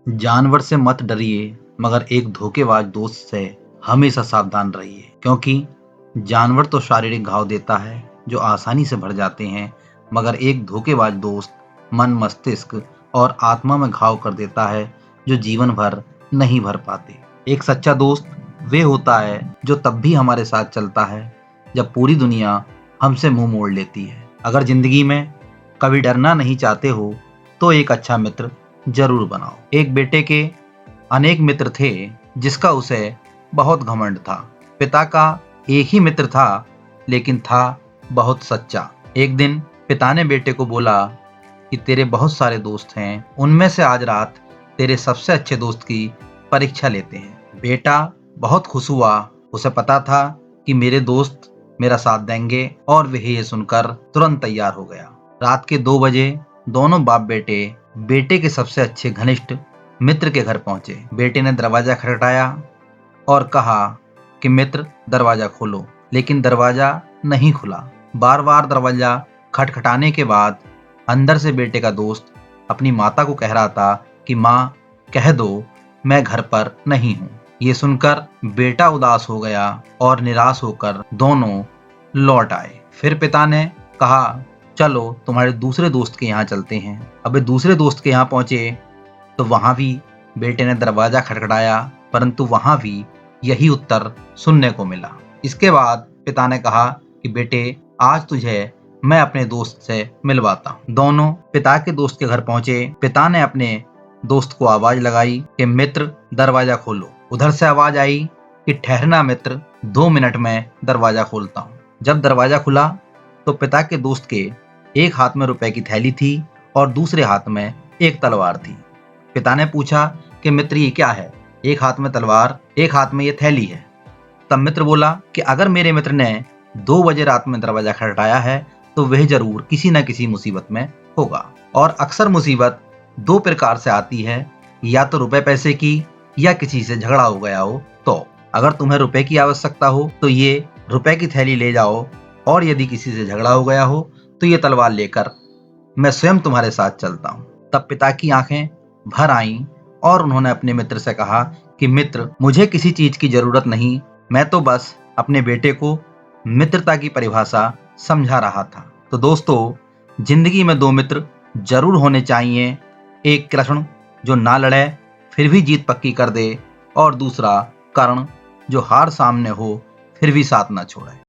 जानवर से मत डरिए, मगर एक धोखेबाज दोस्त से हमेशा सावधान रहिए, क्योंकि जानवर तो शारीरिक घाव देता है जो आसानी से भर जाते हैं, मगर एक धोखेबाज दोस्त मन, मस्तिष्क और आत्मा में घाव कर देता है जो जीवन भर नहीं भर पाते। एक सच्चा दोस्त वे होता है जो तब भी हमारे साथ चलता है जब पूरी दुनिया हमसे मुंह मोड़ लेती है। अगर जिंदगी में कभी डरना नहीं चाहते हो तो एक अच्छा मित्र जरूर बनाओ। एक बेटे के अनेक मित्र थे, जिसका उसे बहुत घमंड था। पिता का एक ही मित्र था, लेकिन था बहुत सच्चा। एक दिन पिता ने बेटे को बोला कि तेरे बहुत सारे दोस्त हैं, उनमें से आज रात तेरे सबसे अच्छे दोस्त की परीक्षा लेते हैं। बेटा बहुत खुश हुआ, उसे पता था कि मेरे दोस्त मेरा साथ देंगे, और वह ये सुनकर तुरंत तैयार हो गया। रात के 2 बजे दोनों बाप बेटे बेटे के सबसे अच्छे घनिष्ठ मित्र के घर पहुंचे। बेटे ने दरवाजा खटखटाया और कहा कि मित्र, दरवाजा खोलो, लेकिन दरवाजा नहीं खुला। बार बार दरवाजा खटखटाने के बाद अंदर से बेटे का दोस्त अपनी माता को कह रहा था कि माँ, कह दो मैं घर पर नहीं हूँ। ये सुनकर बेटा उदास हो गया और निराश होकर दोनों लौट आए। फिर पिता ने कहा, चलो तुम्हारे दूसरे दोस्त के यहाँ चलते हैं। अब वे दूसरे दोस्त के यहाँ पहुंचे तो वहां भी बेटे ने दरवाजा खटखटाया, परंतु वहां भी यही उत्तर सुनने को मिला। इसके बाद पिता ने कहा कि बेटे, आज तुझे मैं अपने दोस्त से मिलवाता हूँ। दोनों पिता के दोस्त के घर पहुंचे। पिता ने अपने दोस्त को आवाज लगाई कि मित्र, दरवाजा खोलो। उधर से आवाज आई कि ठहरना मित्र, 2 मिनट में दरवाजा खोलता हूँ। जब दरवाजा खुला तो पिता के दोस्त के एक हाथ में रुपए की थैली थी और दूसरे हाथ में एक तलवार थी। पिता ने पूछा कि मित्र, ये क्या है? एक हाथ में तलवार, एक हाथ में ये थैली है। तब मित्र बोला कि अगर मेरे मित्र ने 2 बजे रात में दरवाजा खटखटाया है तो वह जरूर किसी न किसी मुसीबत में होगा, और अक्सर मुसीबत 2 प्रकार से आती है, या तो रुपए पैसे की, या किसी से झगड़ा हो गया हो। तो अगर तुम्हें रुपए की आवश्यकता हो तो ये रुपए की थैली ले जाओ, और यदि किसी से झगड़ा हो गया हो तो ये तलवार लेकर मैं स्वयं तुम्हारे साथ चलता हूँ। तब पिता की आंखें भर आईं और उन्होंने अपने मित्र से कहा कि मित्र, मुझे किसी चीज की जरूरत नहीं, मैं तो बस अपने बेटे को मित्रता की परिभाषा समझा रहा था। तो दोस्तों, जिंदगी में 2 मित्र जरूर होने चाहिए। एक कृष्ण जो ना लड़े फिर भी जीत पक्की कर दे, और दूसरा कर्ण जो हार सामने हो फिर भी साथ ना छोड़े।